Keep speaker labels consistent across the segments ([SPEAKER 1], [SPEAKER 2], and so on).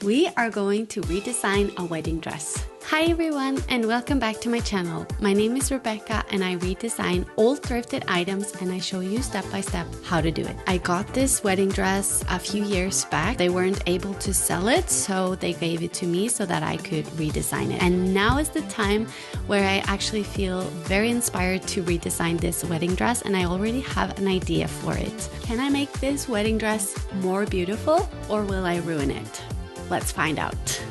[SPEAKER 1] We are going to redesign a wedding dress. Hi everyone and welcome back to my channel. My name is Rebecca and I redesign old thrifted items and I show you step by step how to do it. I got this wedding dress a few years back. They weren't able to sell it, so they gave it to me so that I could redesign it. And now is the time where I actually feel very inspired to redesign this wedding dress, and I already have an idea for it. Can I make this wedding dress more beautiful or will I ruin it? Let's find out.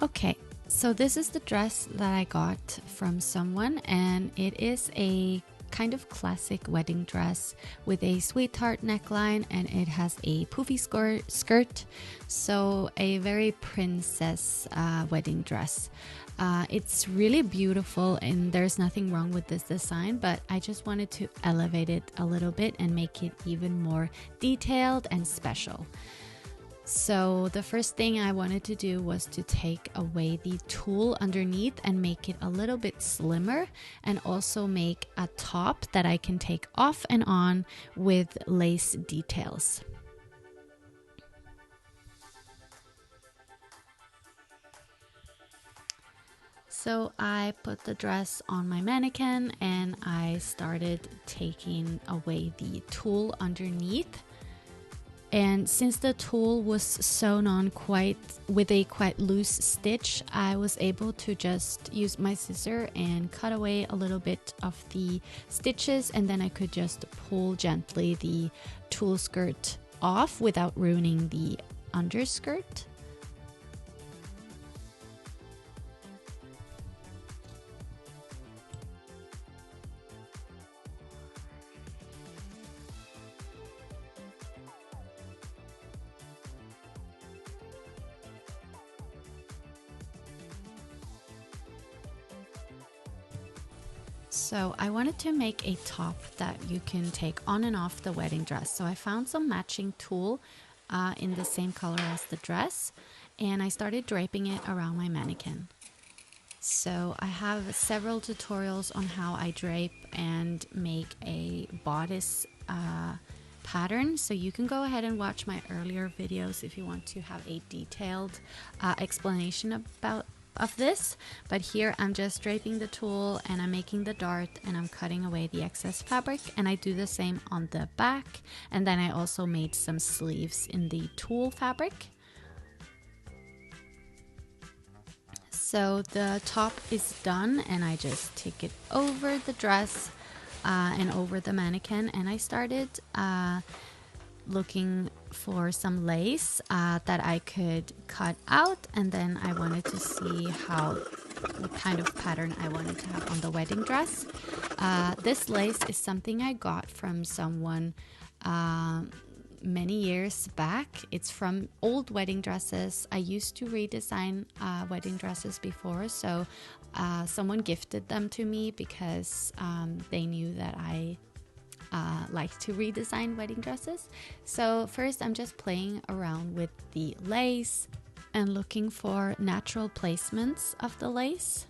[SPEAKER 1] Okay, so this is the dress that I got from someone, and it is a kind of classic wedding dress with a sweetheart neckline, and it has a poofy skirt, so a very princess wedding dress. It's really beautiful and there's nothing wrong with this design, but I just wanted to elevate it a little bit and make it even more detailed and special. So the first thing I wanted to do was to take away the tulle underneath and make it a little bit slimmer, and also make a top that I can take off and on with lace details. So I put the dress on my mannequin and I started taking away the tulle underneath. And since the tulle was sewn on with a quite loose stitch, I was able to just use my scissor and cut away a little bit of the stitches, and then I could just pull gently the tulle skirt off without ruining the underskirt. So I wanted to make a top that you can take on and off the wedding dress. So I found some matching tulle in the same color as the dress, and I started draping it around my mannequin. So I have several tutorials on how I drape and make a bodice pattern, so you can go ahead and watch my earlier videos if you want to have a detailed explanation of this. But here I'm just draping the tulle and I'm making the dart and I'm cutting away the excess fabric, and I do the same on the back, and then I also made some sleeves in the tulle fabric. So the top is done and I just take it over the dress and over the mannequin, and I started looking for some lace that I could cut out, and then I wanted to see what kind of pattern I wanted to have on the wedding dress. This lace is something I got from someone many years back. It's from old wedding dresses. I used to redesign wedding dresses before, so someone gifted them to me because they knew that I like to redesign wedding dresses. So first I'm just playing around with the lace and looking for natural placements of the lace.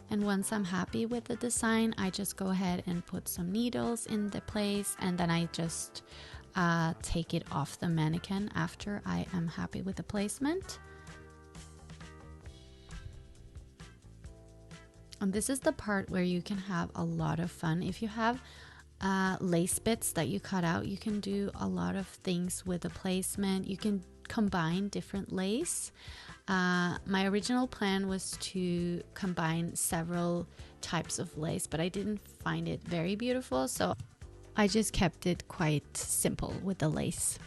[SPEAKER 1] And once I'm happy with the design, I just go ahead and put some needles in the place, and then I just take it off the mannequin after I am happy with the placement. And this is the part where you can have a lot of fun. If you have lace bits that you cut out, you can do a lot of things with the placement. You can combine different lace. My original plan was to combine several types of lace, but I didn't find it very beautiful, so I just kept it quite simple with the lace.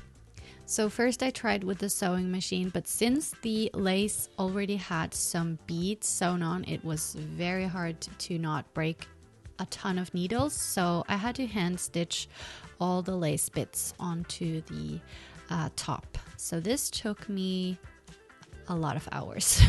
[SPEAKER 1] So first I tried with the sewing machine, but since the lace already had some beads sewn on, it was very hard to not break a ton of needles, so I had to hand stitch all the lace bits onto the top. So this took me a lot of hours.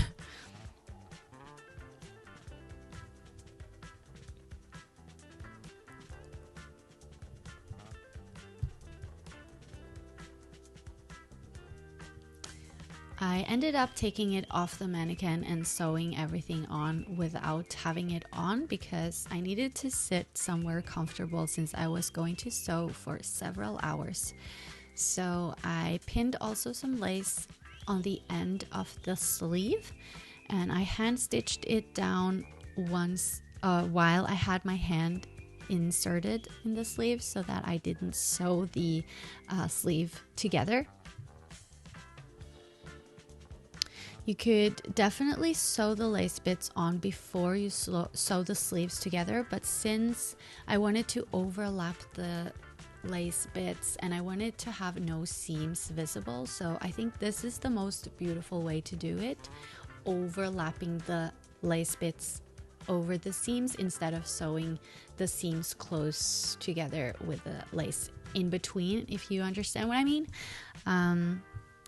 [SPEAKER 1] I ended up taking it off the mannequin and sewing everything on without having it on because I needed to sit somewhere comfortable since I was going to sew for several hours. So I pinned also some lace on the end of the sleeve, and I hand stitched it down once while I had my hand inserted in the sleeve so that I didn't sew the sleeve together. You could definitely sew the lace bits on before you sew the sleeves together, but since I wanted to overlap the lace bits and I wanted to have no seams visible, so I think this is the most beautiful way to do it, overlapping the lace bits over the seams instead of sewing the seams close together with the lace in between, if you understand what I mean.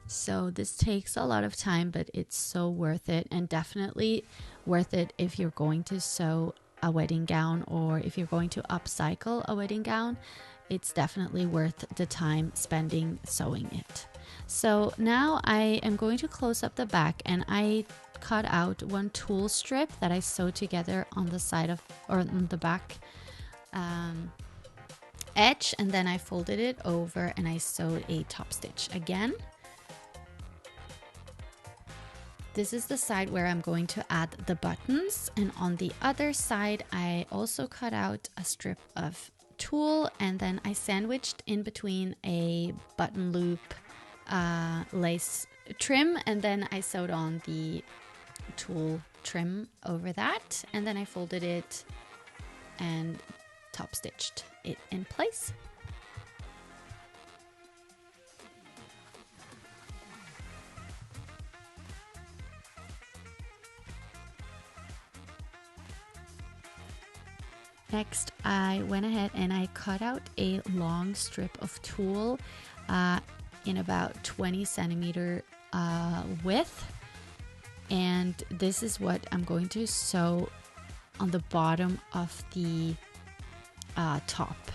[SPEAKER 1] So this takes a lot of time, but it's so worth it, and definitely worth it if you're going to sew a wedding gown or if you're going to upcycle a wedding gown. It's definitely worth the time spending sewing it. So now I am going to close up the back, and I cut out one tulle strip that I sewed together on the side of, or on the back edge, and then I folded it over and I sewed a top stitch again. This is the side where I'm going to add the buttons, and on the other side I also cut out a strip of tulle, and then I sandwiched in between a button loop lace trim, and then I sewed on the tulle trim over that, and then I folded it and top stitched it in place. Next, I went ahead and I cut out a long strip of tulle in about 20 centimeter width, and this is what I'm going to sew on the bottom of the top,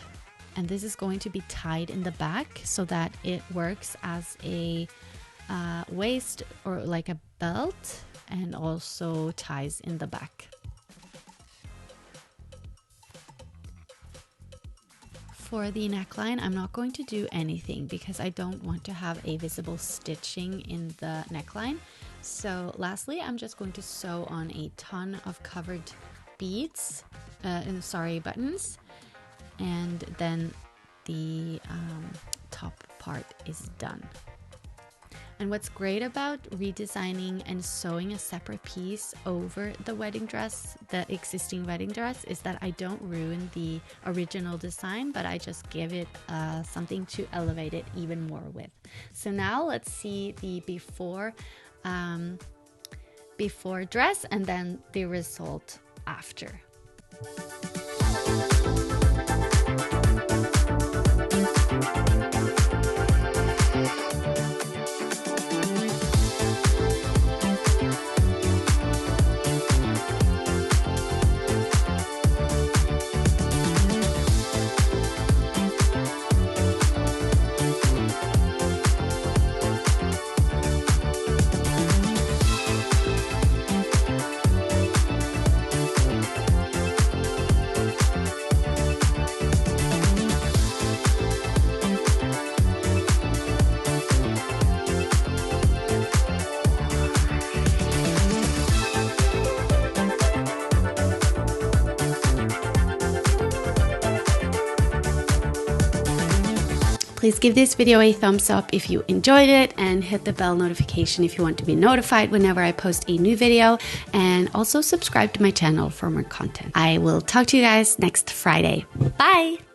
[SPEAKER 1] and this is going to be tied in the back so that it works as a waist or like a belt, and also ties in the back. For the neckline, I'm not going to do anything because I don't want to have a visible stitching in the neckline. So lastly, I'm just going to sew on a ton of covered beads, buttons, and then the top part is done. And what's great about redesigning and sewing a separate piece over the wedding dress, the existing wedding dress, is that I don't ruin the original design, but I just give it something to elevate it even more with. So now let's see the before dress and then the result after. Please give this video a thumbs up if you enjoyed it, and hit the bell notification if you want to be notified whenever I post a new video, and also subscribe to my channel for more content. I will talk to you guys next Friday. Bye!